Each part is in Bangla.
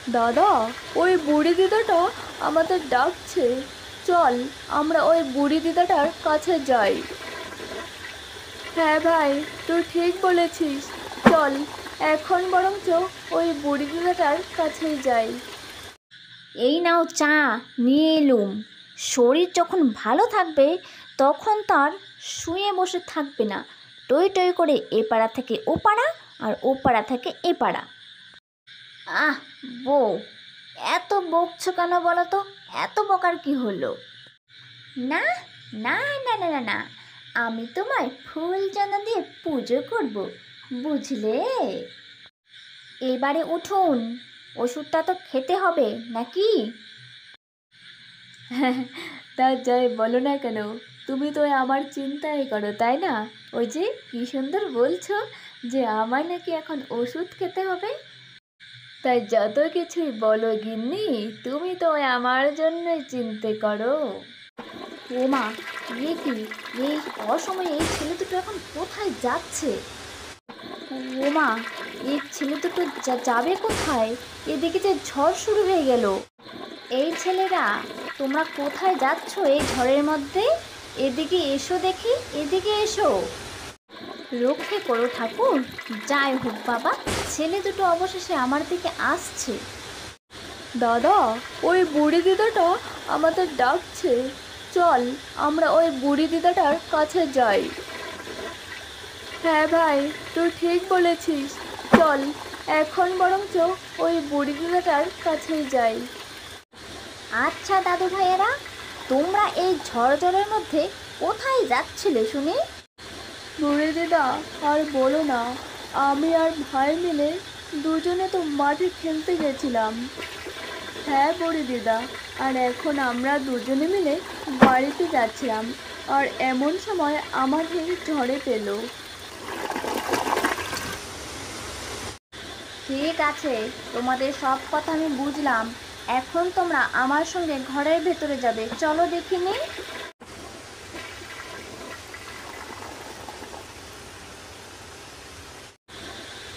দাদা, ওই বুড়ি দিদাটা আমাদের ডাকছে। চল, আমরা ওই বুড়ি দিদাটার কাছে যাই। হ্যাঁ ভাই, তুই ঠিক বলেছিস। চল, এখন বরঞ্চ ওই বুড়ি দিদাটার কাছেই যাই। এই নাও চা, নিয়ে এলুম। শরীর যখন ভালো থাকবে তখন তার শুয়ে বসে থাকবে না, টই টই করে এ পাড়া থেকে ও পাড়া আর ও পাড়া থেকে এ পাড়া। আহ বউ, এত বকছো কেন বলো তো? এত বকার কি হলো? না না না না না না, আমি তোমায় ফুল চাঁদা দিয়ে পুজো করব, বুঝলে? এবারে উঠুন, ওষুধটা তো খেতে হবে নাকি? তা যাই বলো না কেন, তুমি তো আমার চিন্তাই করো, তাই না? ওই যে কি সুন্দর বলছো যে আমার নাকি এখন ওষুধ খেতে হবে। তাই যত কিছুই বলো গিন্নি, তুমি তো আমার জন্যই চিন্তা করো। ও মা, এ কি, এই অসময়ে এই ছেলে দুটো এখন কোথায় যাচ্ছে? ও মা, এই ছেলে দুটো যাবে কোথায়? এদিকে যে ঝড় শুরু হয়ে গেল। এই ছেলেরা, তোমরা কোথায় যাচ্ছ এই ঝড়ের মধ্যে? এদিকে এসো দেখি, এদিকে এসো। রক্ষে করো ঠাকুর। যাই হোক বাবা, ছেলে দুটো অবশেষে আমার দিকে আসছে। দাদা, ওই বুড়ি দিদাটা আমাদের ডাকছে। চল, আমরা ওই বুড়ি দিদাটার কাছে যাই। হ্যাঁ ভাই, তুই ঠিক বলেছিস। চল, এখন বরঞ্চ ওই বুড়ি দিদাটার কাছেই যাই। আচ্ছা দাদু ভাইয়েরা, তোমরা এই ঝড় জলের মধ্যে কোথায় যাচ্ছিলে শুনি? বুড়ি দিদা, আর বলো না, আমি আর ভাই মিলে দুজনে তো মাঠে খেলতে গেছিলাম। হ্যাঁ বুড়ি দিদা, আর এখন আমরা দুজনে মিলে বাড়িতে যাচ্ছিলাম, আর এমন সময় আমাদের ঝড়ে পেল। ঠিক আছে, তোমাদের সব কথা আমি বুঝলাম। এখন তোমরা আমার সঙ্গে ঘরের ভেতরে যাবে, চলো দেখিনি।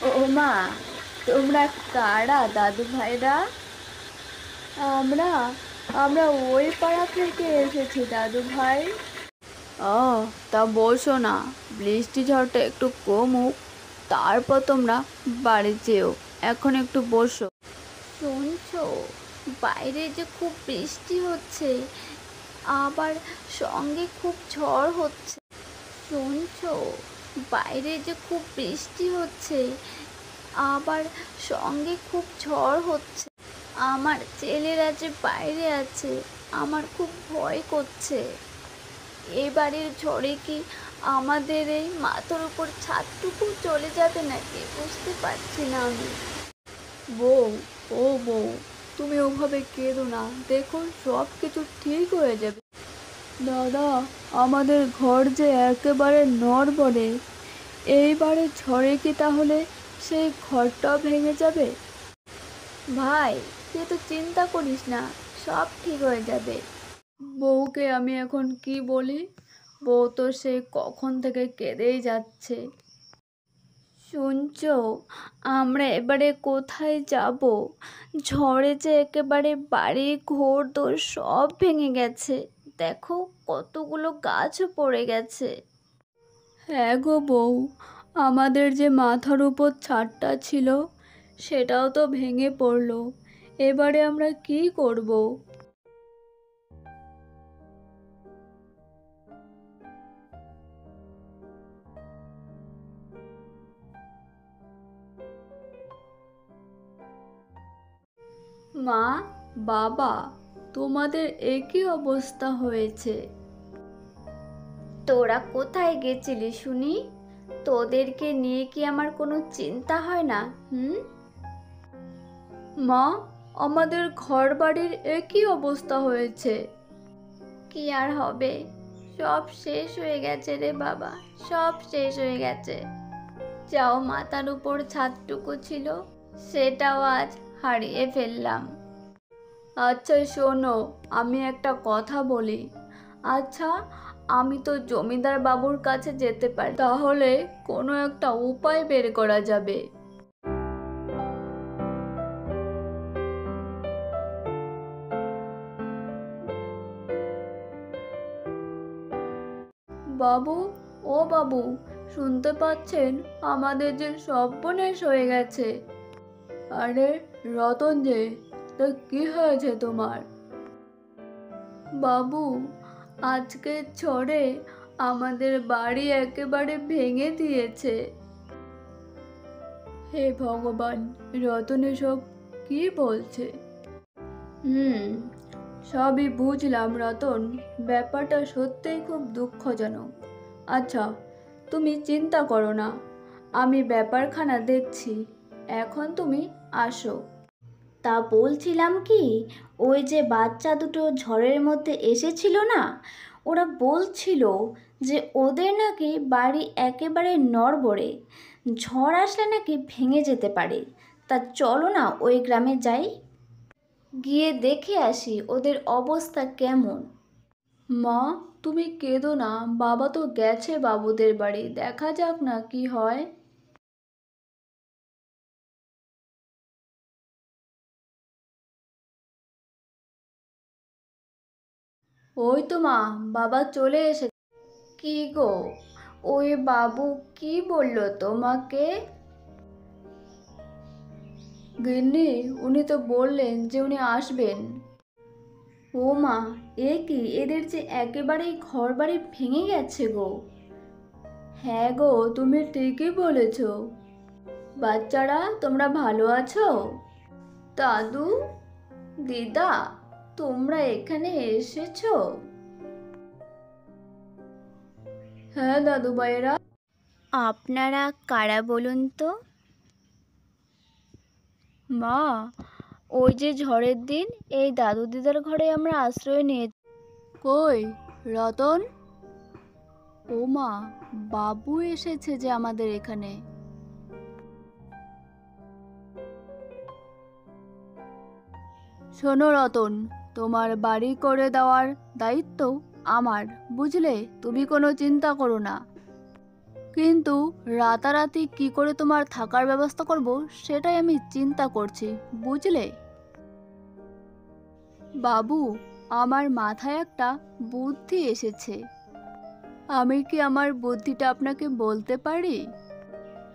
ও মা, তোমরা কারা দাদু ভাইরা? আমরা আমরা ওই পাড়া থেকে এসেছি দাদু ভাই। ও, তা বসো না, বৃষ্টি ঝড়টা একটু কমুক, তারপর তোমরা বাড়ি যেও। এখন একটু বসো। শুনছো, বাইরে যে খুব বৃষ্টি হচ্ছে, আবার সঙ্গে খুব ঝড় হচ্ছে। শুনছো, বাইরে যে খুব বৃষ্টি হচ্ছে, আবার সঙ্গে খুব ঝড় হচ্ছে। আমার ছেলেরা যে বাইরে আছে, আমার খুব ভয় করছে। এবারের ঝড়ে কি আমাদের এই মাথার উপর ছাদটুকু চলে যাবে নাকি, বুঝতে পারছি না আমি। বউ, ও বউ, তুমি ওভাবে কেঁদো না, দেখো সব কিছু ঠিক হয়ে যাবে। দাদা, আমাদের ঘর যে একেবারে নড়বড়ে, এইবারে ঝড়ে কি তাহলে সেই ঘরটাও ভেঙে যাবে? ভাই, তুই তো চিন্তা করিস না, সব ঠিক হয়ে যাবে। বউকে আমি এখন কি বলি? বউ তো সে কখন থেকে কেঁদেই যাচ্ছে। শুনছো, আমরা এবারে কোথায় যাব? ঝড়ে যে একেবারে বাড়ি ঘর দোর সব ভেঙে গেছে, দেখো কতগুলো গাছও পড়ে গেছে। হ্যাঁ গো বউ, আমাদের যে মাথার উপর ছাদটা ছিল সেটাও তো ভেঙে পড়লো। এবারে আমরা কি করব? মা, বাবা, তোমাদের একই অবস্থা হয়েছে। তোরা কোথায় গেছিলি শুনি? তোদেরকে নিয়ে কি আমার কোনো চিন্তা হয় না? মা, আমাদের ঘর বাড়ির একই অবস্থা হয়েছে। কি আর হবে, সব শেষ হয়ে গেছে রে বাবা, সব শেষ হয়ে গেছে। যাও মাথার উপর ছাদটুকু ছিল, সেটাও আজ হারিয়ে ফেললাম। আচ্ছা শোনো, আমি একটা কথা বলি। আচ্ছা, আমি তো জমিদার বাবুর কাছে যেতে পারি, তাহলে কোনো একটা উপায় বের করা যাবে। বাবু, ও বাবু, শুনতে পাচ্ছেন? আমাদের যে সর্বনাশ হয়ে গেছে। আরে রতন যে, তা কি হয়েছে তোমার? বাবু, আজকের ঝড়ে আমাদের বাড়ি একেবারে ভেঙে দিয়েছে। হে ভগবান, রতন এসব কি বলছে? সবই বুঝলাম রতন, ব্যাপারটা সত্যিই খুব দুঃখজনক। আচ্ছা, তুমি চিন্তা করো না, আমি ব্যাপারখানা দেখছি। এখন তুমি আসো। তা বলছিলাম কি, ওই যে বাচ্চা দুটো ঝড়ের মধ্যে এসেছিল না, ওরা বলছিল যে ওদের নাকি বাড়ি একেবারে নড়বড়ে, ঝড় আসলে নাকি ভেঙে যেতে পারে। তা চলো না ওই গ্রামে যাই, গিয়ে দেখে আসি ওদের অবস্থা কেমন। মা, তুমি কেঁদো না, বাবা তো গেছে বাবুদের বাড়ি, দেখা যাক না কি হয়। ওই তো মা, বাবা চলে এসেছে। কি গো, ওই বাবু কি বললো তোমাকে? গিন্নি, উনি তো বললেন যে উনি আসবেন। ও মা, এ কি, এদের যে একেবারেই ঘরবাড়ি ভেঙে গেছে গো। হ্যাঁ গো, তুমি ঠিকই বলেছ। বাচ্চারা, তোমরা ভালো আছো? দাদু, দিদা, তোমরা এখানে এসেছো? হ্যাঁ দাদু ভাইয়েরা। আপনারা কারা বলুন তো? মা, ওই যে ঝড়ের দিন এই দাদু দিদার ঘরে আমরা আশ্রয় নিয়েছি। কই রতন? ও মা, বাবু এসেছে যে আমাদের এখানে। শোনো রতন, তোমার বাড়ি করে দেওয়ার দায়িত্ব আমার, বুঝলে? তুমি কোনো চিন্তা করো না। কিন্তু রাতারাতি কি করে তোমার থাকার ব্যবস্থা করব সেটাই আমি চিন্তা করছি, বুঝলে? বাবু, আমার মাথায় একটা বুদ্ধি এসেছে। আমি কি আমার বুদ্ধিটা আপনাকে বলতে পারি?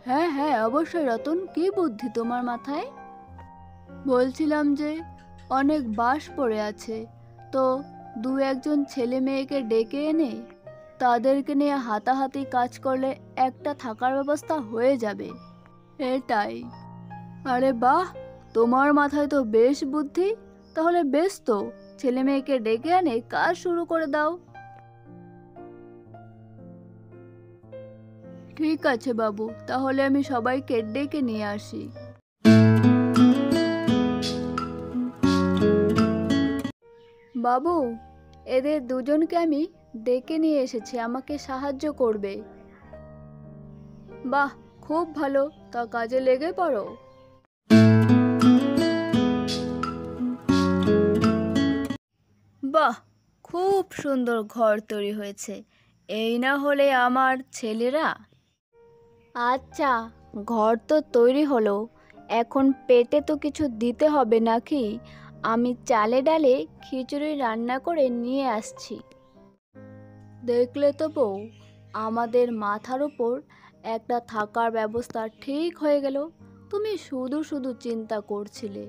হ্যাঁ হ্যাঁ, অবশ্যই রতন, কি বুদ্ধি তোমার মাথায়? বলছিলাম যে অনেক বাঁশ পড়ে আছে, তো দু একজন ছেলে মেয়েকে ডেকে এনে তাদেরকে নিয়ে হাতাহাতি কাজ করলে একটা থাকার ব্যবস্থা হয়ে যাবে। এটাই। আরে বাহ, তোমার মাথায় তো বেশ বুদ্ধি। তাহলে বেশ তো, ছেলে মেয়েকে ডেকে এনে কাজ শুরু করে দাও। ঠিক আছে বাবু, তাহলে আমি সবাইকে ডেকে নিয়ে আসি। বাবু, এদের দুজনকে আমি ডেকে নিয়ে এসেছি, আমাকে সাহায্য করবে। বাহ, খুব ভালো, তা কাজে লেগে পড়ো। বাহ, খুব সুন্দর ঘর তৈরি হয়েছে। এই না হলে আমার ছেলেরা। আচ্ছা, ঘর তো তৈরি হলো, এখন পেটে তো কিছু দিতে হবে নাকি? আমি চালে ডালে খিচুড়ি রান্না করে নিয়ে আসছি। দেখলে তো বউ, আমাদের মাথার উপর একটা থাকার ব্যবস্থা ঠিক হয়ে গেল। তুমি শুধু শুধু চিন্তা করছিলে।